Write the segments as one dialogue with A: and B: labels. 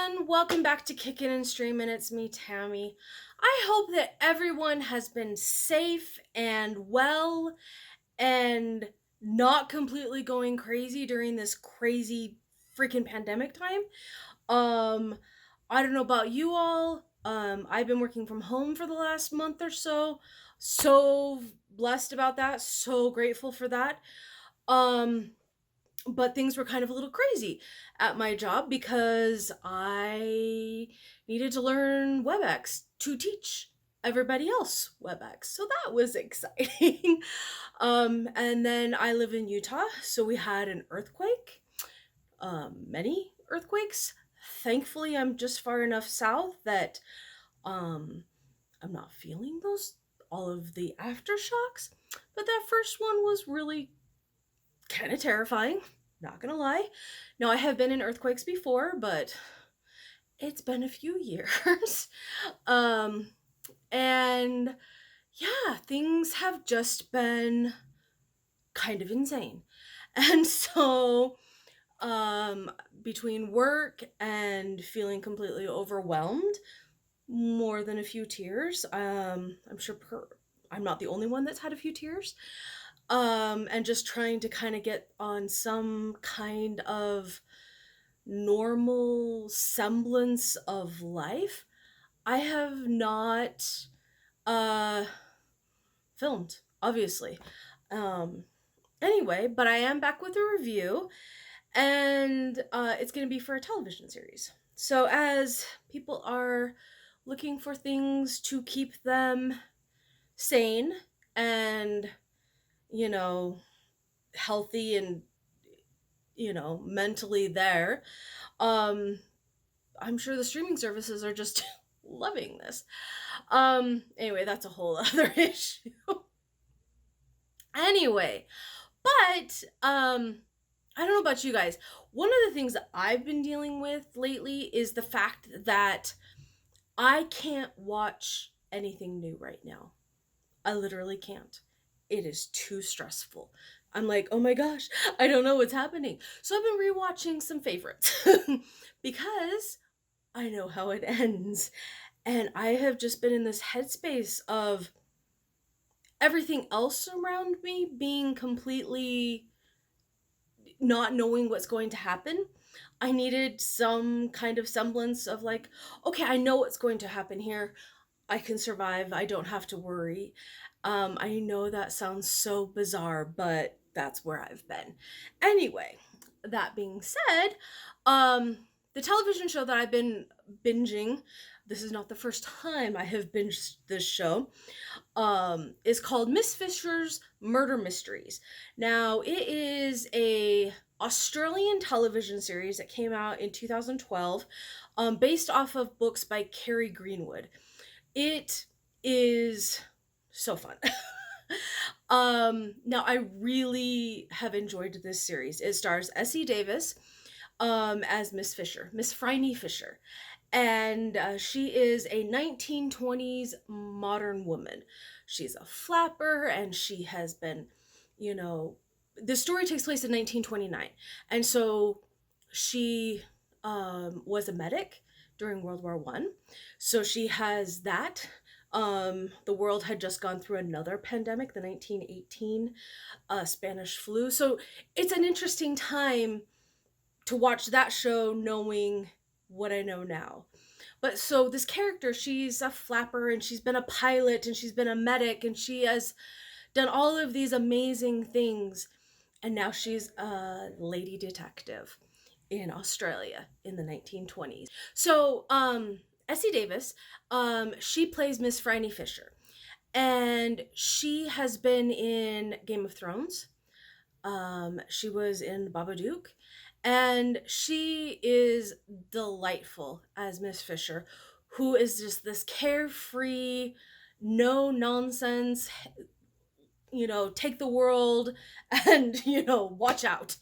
A: everyone. Welcome back to Kickin' and Streamin'. It's me, Tammy. I hope that everyone has been safe and well and not completely going crazy during this crazy freaking pandemic time. Um, I don't know about you all. I've been working from home for the last month or so. So blessed about that. So grateful for that. Um, but things were kind of a little crazy at my job because I needed to learn WebEx to teach everybody else WebEx. So that was exciting. And then I live in Utah, so we had an earthquake, many earthquakes. Thankfully, I'm just far enough south that um, I'm not feeling all of the aftershocks. But that first one was really kind of terrifying, not gonna lie. Now, I have been in earthquakes before, but it's been a few years. um, and yeah, things have just been kind of insane. And so, um, between work and feeling completely overwhelmed, more than a few tears. I'm sure I'm not the only one that's had a few tears. And just trying to kind of get on some kind of normal semblance of life. I have not uh filmed, obviously. Um anyway, but I am back with a review, and it's going to be for a television series. So as people are looking for things to keep them sane and, you know, healthy and, mentally there, um I'm sure the streaming services are just loving this. Anyway, that's a whole other issue. Anyway, but I don't know about you guys. One of the things that I've been dealing with lately is the fact that I can't watch anything new right now. I literally can't. It is too stressful. I'm like, oh my gosh, I don't know what's happening. So I've been rewatching some favorites because I know how it ends. And I have just been in this headspace of everything else around me being completely not knowing what's going to happen. I needed some kind of semblance of like, okay, I know what's going to happen here. I can survive. I don't have to worry. I know that sounds so bizarre, but that's where I've been. Anyway, that being said, the television show that I've been binging, this is not the first time I have binged this show, is called Miss Fisher's Murder Mysteries. Now, it is a Australian television series that came out in 2012, based off of books by Carrie Greenwood. It is so fun. Now I really have enjoyed this series. It stars Essie Davis as Miss Fisher, Miss Phryne Fisher, and she is a 1920s modern woman. She's a flapper, and she has been, you know, the story takes place in 1929, and so she was a medic during World War One, so she has that. The world had just gone through another pandemic, the 1918 Spanish flu. So it's an interesting time to watch that show knowing what I know now. But so this character, she's a flapper and she's been a pilot and she's been a medic and she has done all of these amazing things. And now she's a lady detective in Australia in the 1920s. So, Essie Davis, she plays Miss Phryne Fisher. And she has been in Game of Thrones. She was in Babadook, and she is delightful as Miss Fisher, who is just this carefree, no nonsense, take the world and, watch out.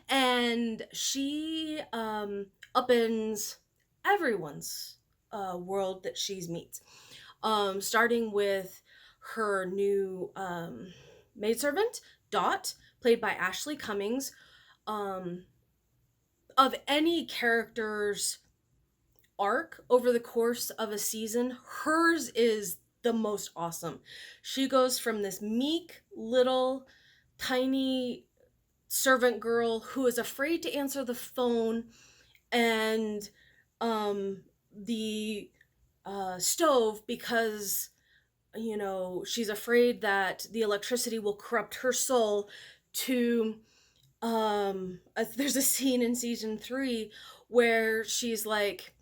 A: And she upends everyone's world that she meets, starting with her new maidservant, Dot, played by Ashley Cummings. Of any characters arc over the course of a season, hers is the most awesome. She goes from this meek little tiny servant girl who is afraid to answer the phone and the stove because she's afraid that the electricity will corrupt her soul, to there's a scene in season 3 where she's like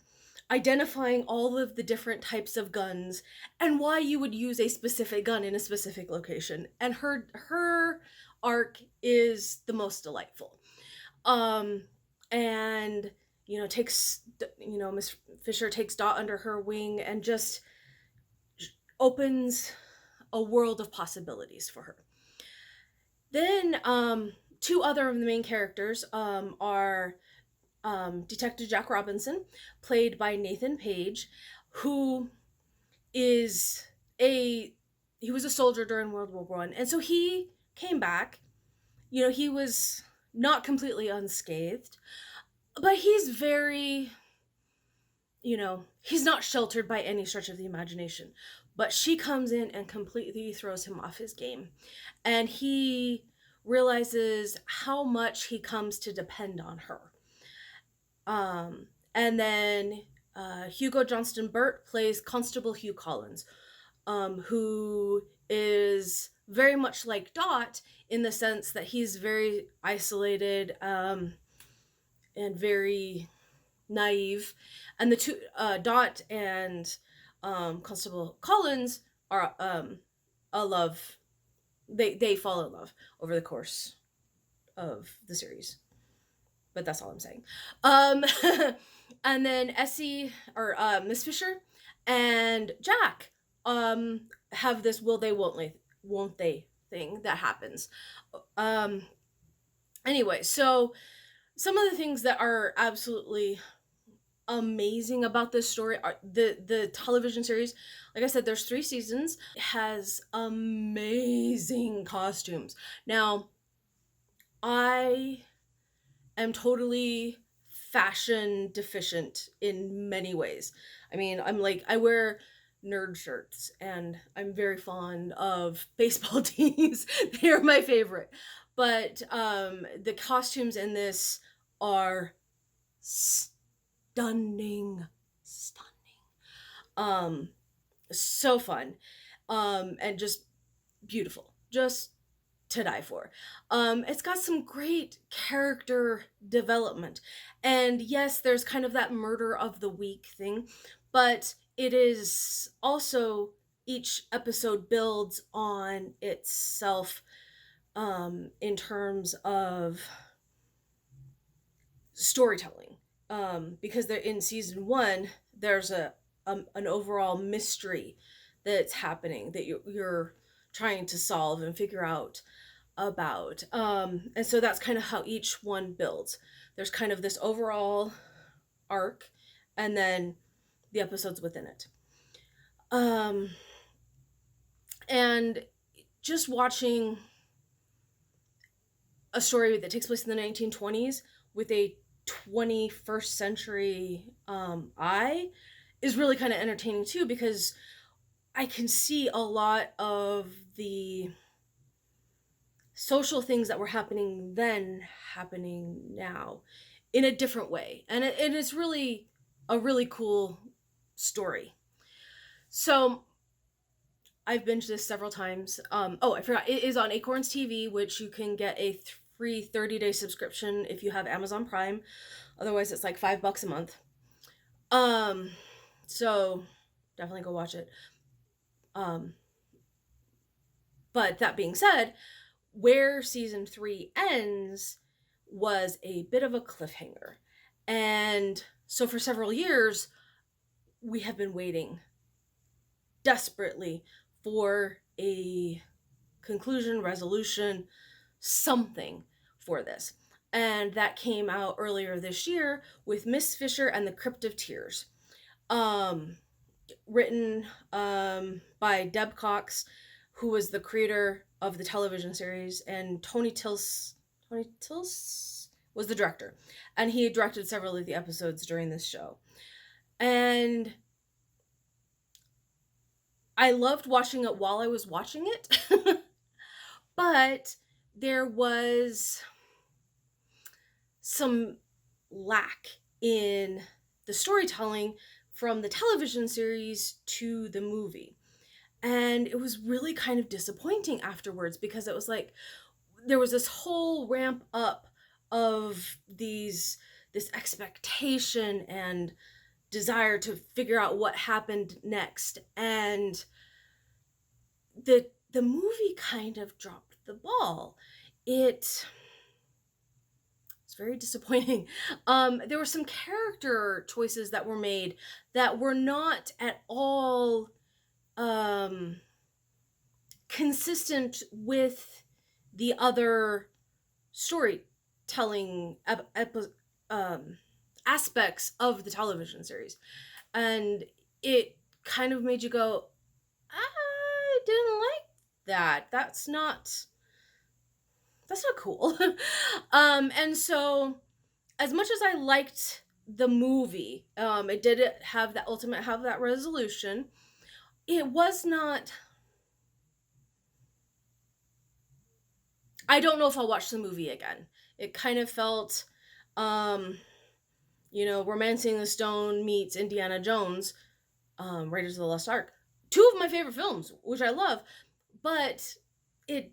A: identifying all of the different types of guns and why you would use a specific gun in a specific location, and her arc is the most delightful. And takes Miss Fisher takes Dot under her wing and just opens a world of possibilities for her. Then two other of the main characters are Detective Jack Robinson, played by Nathan Page, who is he was a soldier during World War One, and so he came back. He was not completely unscathed, but he's very, he's not sheltered by any stretch of the imagination. But she comes in and completely throws him off his game, and he realizes how much he comes to depend on her. And then Hugo Johnston Burt plays Constable Hugh Collins, who is very much like Dot in the sense that he's very isolated and very naive. And the two, Dot and Constable Collins, are a love. They fall in love over the course of the series. But that's all I'm saying. And then Essie, or Miss Fisher, and Jack have this will they won't they thing that happens. Anyway, so some of the things that are absolutely amazing about this story are the television series. Like I said, there's 3 seasons. It has amazing costumes. Now, I am totally fashion deficient in many ways. I mean, I wear nerd shirts and I'm very fond of baseball teams. They are my favorite. But the costumes in this are stunning. So fun. And just beautiful. Just to die for. It's got some great character development. And yes, there's kind of that murder of the week thing, but it is also, each episode builds on itself in terms of storytelling. Because they're in season 1, there's an overall mystery that's happening that you're trying to solve and figure out about. And so that's kind of how each one builds. There's kind of this overall arc and then the episodes within it. And just watching a story that takes place in the 1920s with a 21st century eye is really kind of entertaining too, because I can see a lot of the social things that were happening then happening now in a different way. And it's really a really cool story. So I've binged this several times. I forgot, it is on Acorns TV, which you can get a free 30-day subscription if you have Amazon Prime. Otherwise, it's like $5 a month. So definitely go watch it. But that being said, where season 3 ends was a bit of a cliffhanger. And so for several years, we have been waiting desperately for a conclusion, resolution, something for this. And that came out earlier this year with Miss Fisher and the Crypt of Tears. Written by Deb Cox, who was the creator of the television series, and Tony Tillis was the director, and he directed several of the episodes during this show. And I loved watching it while I was watching it. But there was some lack in the storytelling from the television series to the movie. And it was really kind of disappointing afterwards because it was like there was this whole ramp up of this expectation and desire to figure out what happened next, and the movie kind of dropped the ball. It's very disappointing. There were some character choices that were made that were not at all um, consistent with the other storytelling aspects of the television series, and it kind of made you go, I didn't like that. That's not cool. And so as much as I liked the movie, it did have that resolution. It was not. I don't know if I'll watch the movie again. It kind of felt, um, Romancing the Stone meets Indiana Jones, Raiders of the Lost Ark. Two of my favorite films, which I love, but it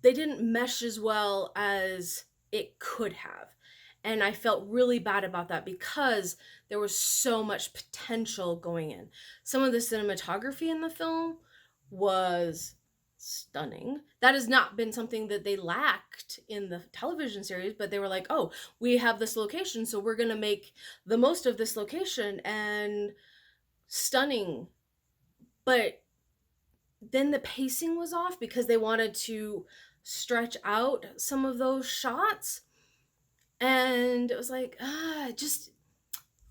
A: they didn't mesh as well as it could have. And I felt really bad about that because there was so much potential going in. Some of the cinematography in the film was stunning. That has not been something that they lacked in the television series, but they were like, oh, we have this location, so we're going to make the most of this location, and stunning. But then the pacing was off because they wanted to stretch out some of those shots, and it was like just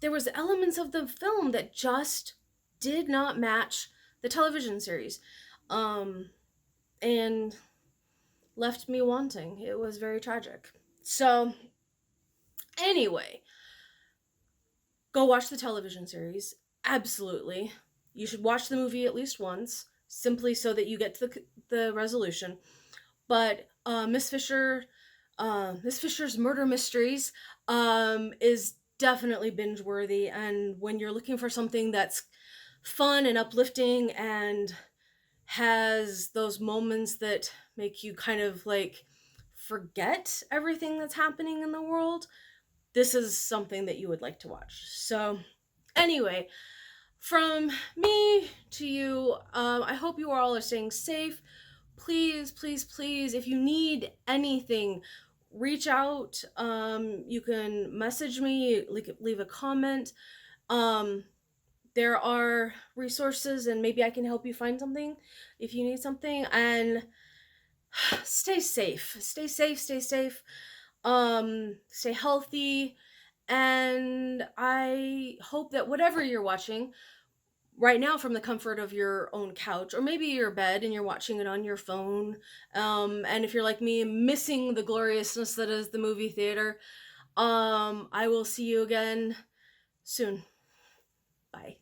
A: there was elements of the film that just did not match the television series, and left me wanting. It was very tragic. So anyway, go watch the television series. Absolutely, you should watch the movie at least once, simply so that you get to the resolution. But Miss Fisher's Murder Mysteries is definitely binge worthy. And when you're looking for something that's fun and uplifting and has those moments that make you kind of like forget everything that's happening in the world, this is something that you would like to watch. So, anyway, from me to you, I hope you all are staying safe. Please, please, please, if you need anything, reach out. You can message me, leave a comment. Um, there are resources, and maybe I can help you find something if you need something. And stay safe. Stay safe, stay safe. Stay healthy. And I hope that whatever you're watching right now from the comfort of your own couch, or maybe your bed and you're watching it on your phone, and if you're like me, missing the gloriousness that is the movie theater, I will see you again soon. Bye.